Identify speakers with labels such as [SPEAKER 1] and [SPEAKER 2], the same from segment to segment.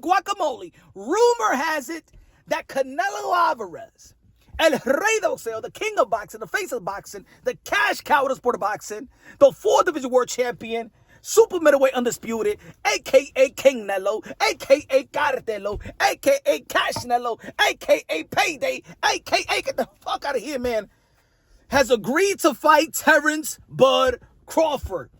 [SPEAKER 1] guacamole. Rumor has it that Canelo Alvarez, El Rey de Boxeo, the king of boxing, the face of boxing, the cash cow of the sport of boxing, the 4-division world champion, super middleweight undisputed, a.k.a. King Nello, a.k.a. Cartelo, a.k.a. Cashnello, a.k.a. Payday, a.k.a. get the fuck out of here, man, has agreed to fight Terence Bud Crawford.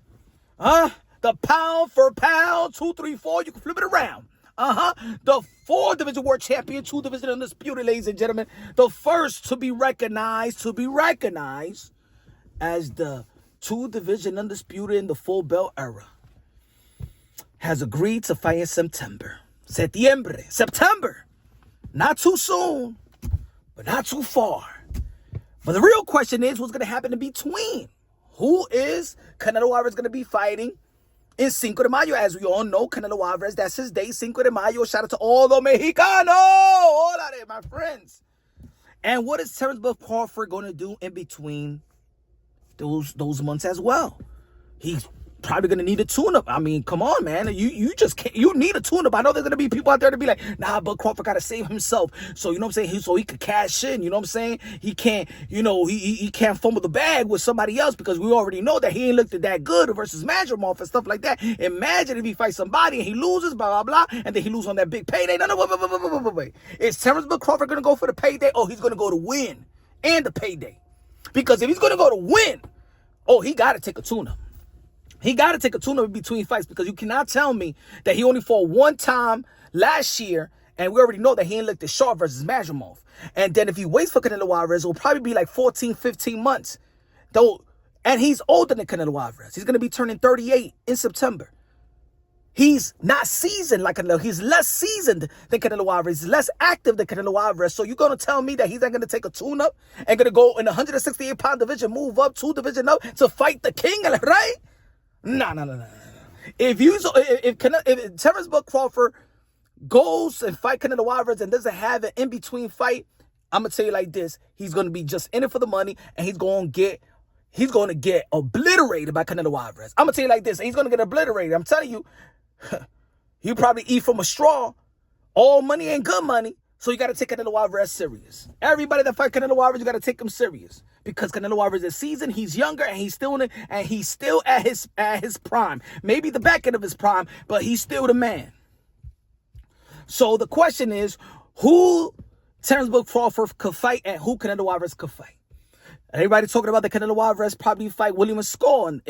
[SPEAKER 1] The pound for pound, 234, you can flip it around. The 4-division world champion, 2-division undisputed, ladies and gentlemen. The first to be recognized as the 2-division undisputed in the full belt era, has agreed to fight in September. September. Not too soon, but not too far. But the real question is, what's going to happen in between? Who is Canelo Alvarez going to be fighting in Cinco de Mayo? As we all know, Canelo Alvarez, that's his day, Cinco de Mayo. Shout out to all the Mexicanos. Hola there, my friends. And what is Terence Bud Crawford going to do in between those months as well? He's probably going to need a tune-up. I mean, come on, man. You just can't. You need a tune-up. I know there's going to be people out there to be like, nah, Bud Crawford got to save himself. So, you know what I'm saying? So he could cash in. You know what I'm saying? He can't, he can't fumble the bag with somebody else, because we already know that he ain't looked that good versus Madrimov and stuff like that. Imagine if he fights somebody and he loses, blah, blah, blah, and then he loses on that big payday. No, wait. Is Terence Bud Crawford going to go for the payday? Oh, he's going to go to win and the payday. Because if he's going to go to win, he got to take a tune-up. He got to take a tune-up in between fights, because you cannot tell me that he only fought one time last year, and we already know that he ain't looked as sharp versus Madrimov. And then if he waits for Canelo Alvarez, it will probably be like 14, 15 months. And he's older than Canelo Alvarez. He's going to be turning 38 in September. He's not seasoned like Canelo. He's less seasoned than Canelo Alvarez. He's less active than Canelo Alvarez. So you're going to tell me that he's not going to take a tune-up and going to go in the 168-pound division, move up 2 division up to fight the king, right? No. If Terence Bud Crawford goes and fight Canelo Alvarez and doesn't have an in-between fight, I'm going to tell you like this. He's going to be just in it for the money, and he's going to get obliterated by Canelo Alvarez. I'm going to tell you like this. He's going to get obliterated. I'm telling you, he'll probably eat from a straw. All money ain't good money. So you got to take Canelo Alvarez serious. Everybody that fight Canelo Alvarez, you got to take him serious, because Canelo Alvarez is seasoned. He's younger, and he's still at his prime. Maybe the back end of his prime, but he's still the man. So the question is, who Terence Bud Crawford could fight and who Canelo Alvarez could fight? Everybody talking about the Canelo Alvarez probably fight William Skull,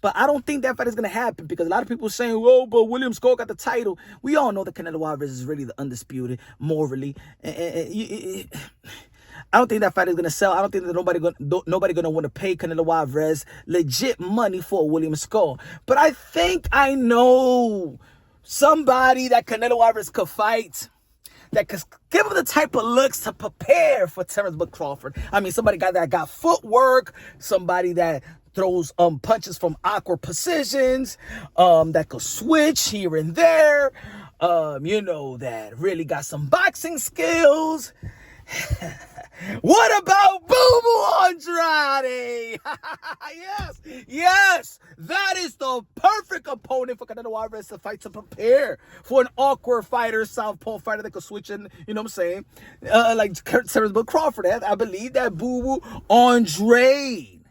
[SPEAKER 1] but I don't think that fight is going to happen, because a lot of people are saying, oh, but William Skull got the title. We all know that Canelo Alvarez is really the undisputed morally. I don't think that fight is going to sell. I don't think that nobody going to want to pay Canelo Alvarez legit money for William Skull. But I think I know somebody that Canelo Alvarez could fight, that could give him the type of looks to prepare for Terence Bud Crawford. I mean, somebody that got footwork, somebody that throws punches from awkward positions, that could switch here and there, that really got some boxing skills. What about Boo Boo Andrade? Yes, that is the perfect opponent for Canelo Alvarez to fight, to prepare for an awkward fighter, southpaw fighter that could switch in, you know what I'm saying? Like Terence Bud Crawford. I believe that Boo Boo Andrade,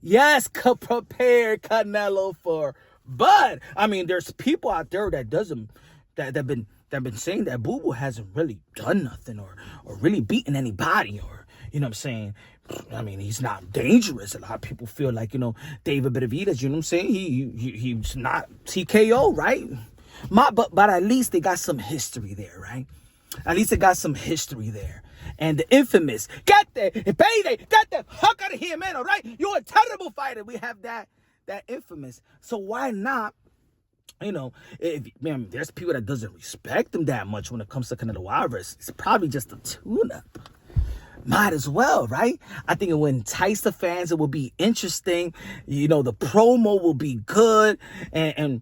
[SPEAKER 1] yes, could prepare Canelo for Bud. I mean, there's people out there that have been saying that Boo Boo hasn't really done nothing or really beaten anybody, or, you know what I'm saying? I mean, he's not dangerous. A lot of people feel like, David Benavidez, you know what I'm saying? He's not TKO, right? But at least they got some history there, right? At least they got some history there. And the infamous, get the fuck out of here, man, all right? You're a terrible fighter. We have that infamous. So why not? There's people that doesn't respect him that much when it comes to Canelo Alvarez. It's probably just a tune-up. Might as well, right? I think it will entice the fans. It will be interesting. The promo will be good. And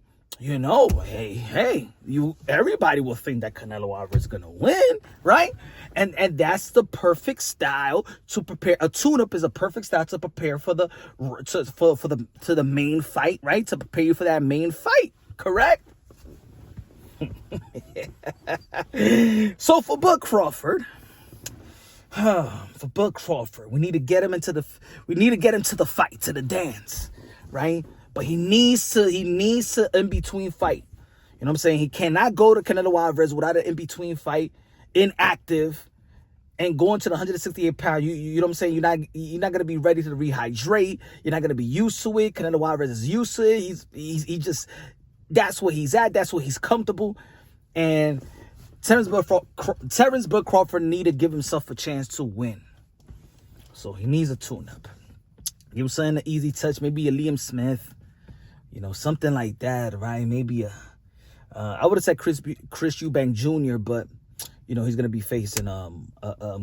[SPEAKER 1] everybody will think that Canelo Alvarez is going to win, right? And that's the perfect style to prepare. A tune-up is a perfect style to prepare for the main fight, right? To prepare you for that main fight. Correct? So for Bud Crawford, we need to get him into the fight, to the dance, right? But he needs to in between fight. You know what I'm saying? He cannot go to Canelo Alvarez without an in between fight, inactive, and going to the 168 pound. You know what I'm saying? You're not gonna be ready to rehydrate. You're not gonna be used to it. Canelo Alvarez is used to it. He just, that's where he's at. That's where he's comfortable. And Terence Bud Crawford need to give himself a chance to win. So he needs a tune-up. You know what I'm saying? An easy touch, maybe a Liam Smith, you know, something like that, right? Maybe I would have said Chris Eubank Jr., but you know he's gonna be facing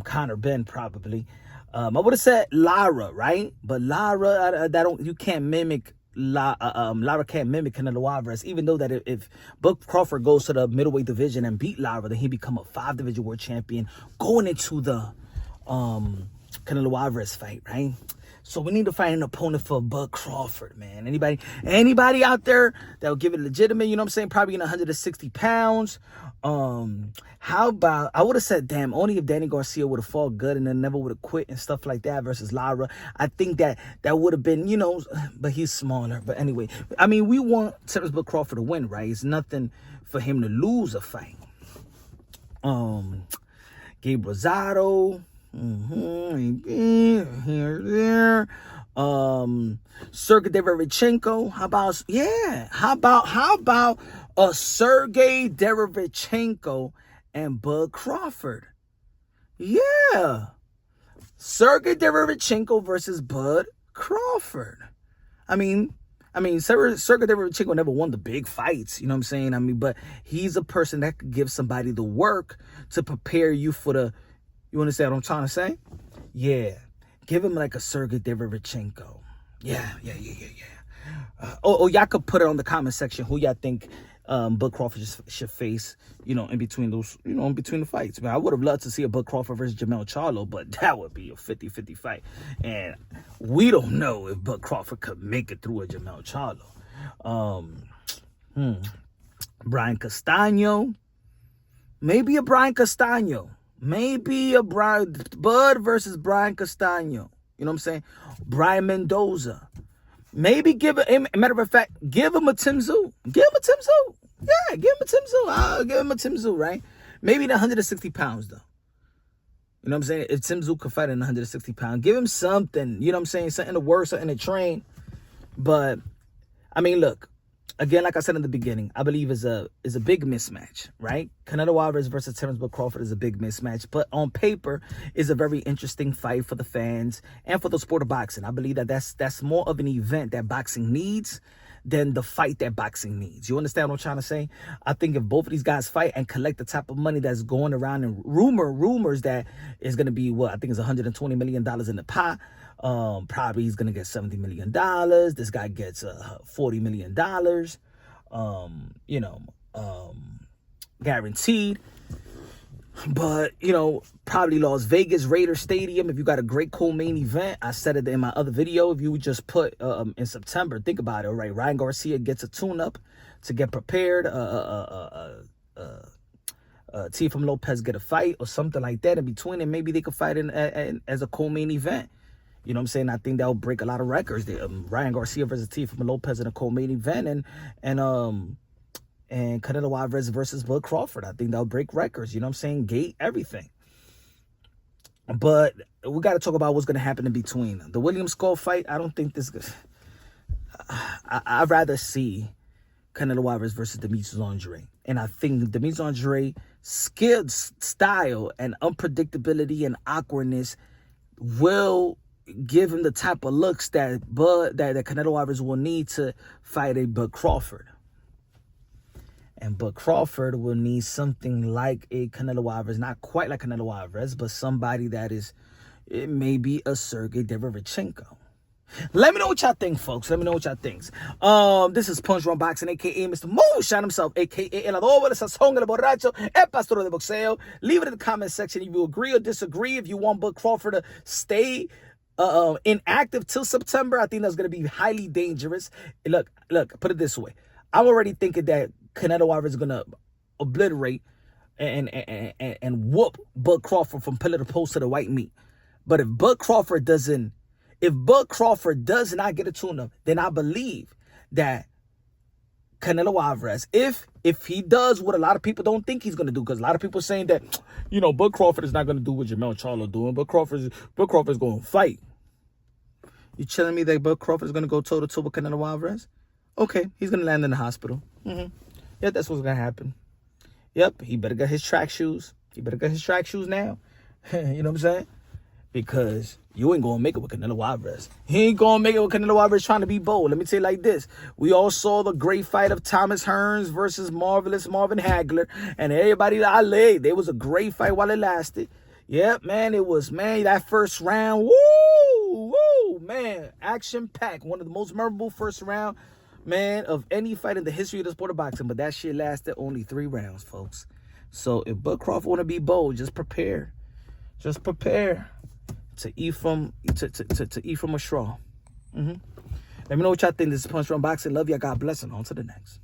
[SPEAKER 1] Conor Benn probably. I would have said Lara, right? But Lara, you can't mimic. Lara can't mimic Canelo Alvarez, even though that if Bud Crawford goes to the middleweight division and beat Lara, then he become a 5-division world champion going into the Canelo Alvarez fight, right? So we need to find an opponent for Bud Crawford, man. Anybody out there that will give it legitimate, you know what I'm saying? Probably in 160 pounds. How about, I would have said, damn, only if Danny Garcia would have fought good and then never would have quit and stuff like that versus Lara. I think that would have been, you know, but he's smaller. But anyway, I mean, we want Terence Bud Crawford to win, right? It's nothing for him to lose a fight. Gabe Rosado. Here, there. Sergey Derevchenko. How about a Sergey Derevchenko and Bud Crawford? Yeah. Sergey Derevchenko versus Bud Crawford. I mean, Sergey Derevchenko never won the big fights, you know what I'm saying? I mean, but he's a person that could give somebody the work to prepare you for the, you understand what I'm trying to say? Yeah. Give him like a Sergey Derevchenko. Yeah. Y'all could put it on the comment section who y'all think Bud Crawford should face, you know, in between those, you know, in between the fights. Man, I would have loved to see a Bud Crawford versus Jermell Charlo, but that would be a 50-50 fight. And we don't know if Bud Crawford could make it through a Jermell Charlo. Brian Castano. Maybe a Brian Castano. Bud versus Brian Castano. You know what I'm saying? Brian Mendoza. Maybe matter of fact, give him a Tim Tszyu. Give him a Tim Tszyu. Yeah, give him a Tim Tszyu. I'll give him a Tim Tszyu, right? Maybe in 160 pounds, though. You know what I'm saying? If Tim Tszyu could fight in 160 pounds, give him something. You know what I'm saying? Something to work, something to train. But, I mean, look. Again, like I said in the beginning, I believe is a big mismatch, right? Canelo Alvarez versus Terence Bud Crawford is a big mismatch, but on paper is a very interesting fight for the fans and for the sport of boxing. I believe that that's more of an event that boxing needs than the fight that boxing needs. You understand what I'm trying to say? I think if both of these guys fight and collect the type of money that's going around and rumors that is going to be what I think is $120 million in the pot. Probably he's gonna get $70 million. This guy gets $40 million. Guaranteed. But you know, probably Las Vegas Raiders Stadium. If you got a great co-main event, I said it in my other video. If you just put in September, think about it. All right, Ryan Garcia gets a tune-up to get prepared. Teofimo Lopez get a fight or something like that in between, and maybe they could fight as a co-main event. You know what I'm saying? I think that will break a lot of records. Ryan Garcia versus Teofimo Lopez in a co-main event, and Canelo Alvarez versus Bud Crawford. I think that'll break records. You know what I'm saying? Gate everything. But we got to talk about what's going to happen in between. The Williams Skull fight, I don't think this. I'd rather see Canelo Alvarez versus Demetrius Andrade, and I think Demetrius Andrade skilled style and unpredictability and awkwardness will give him the type of looks that Canelo Alvarez will need to fight a Bud Crawford. And Bud Crawford will need something like a Canelo Alvarez, not quite like Canelo Alvarez, but somebody that is, it may be a Sergey Derevchenko. Let me know what y'all think, folks. Let me know what y'all think. This is Punch Run Boxing, a.k.a. Mr. Moonshine himself, a.k.a. El Adobo, el Sazón, el Borracho, el Pastor de Boxeo. Leave it in the comment section if you agree or disagree. If you want Bud Crawford to stay inactive till September, I think that's going to be highly dangerous. Look, put it this way. I'm already thinking that Canelo Alvarez is going to obliterate and whoop Bud Crawford from pillar to post to the white meat. But if Bud Crawford does not get a tune-up, then I believe that Canelo Alvarez, if he does what a lot of people don't think he's gonna do, because a lot of people are saying that, you know, Bud Crawford is not gonna do what Jermell Charlo doing. Bud Crawford's gonna fight. You telling me that Bud Crawford is gonna go toe to toe with Canelo Alvarez? Okay, he's gonna land in the hospital. Yeah, that's what's gonna happen. Yep, he better get his track shoes. He better get his track shoes now. You know what I'm saying? Because you ain't gonna make it with Canelo Alvarez. He ain't gonna make it with Canelo Alvarez trying to be bold. Let me tell you like this. We all saw the great fight of Thomas Hearns versus Marvelous Marvin Hagler. And everybody that I laid, there was a great fight while it lasted. Yep, man, it was, man, that first round. Woo, man, action-packed. One of the most memorable first round, man, of any fight in the history of the sport of boxing. But that shit lasted only 3 rounds, folks. So if Bud Crawford want to be bold, just prepare. Just prepare to eat from a straw. Let me know what y'all think. This is Punch Run Boxing. Love y'all. God bless, and on to the next.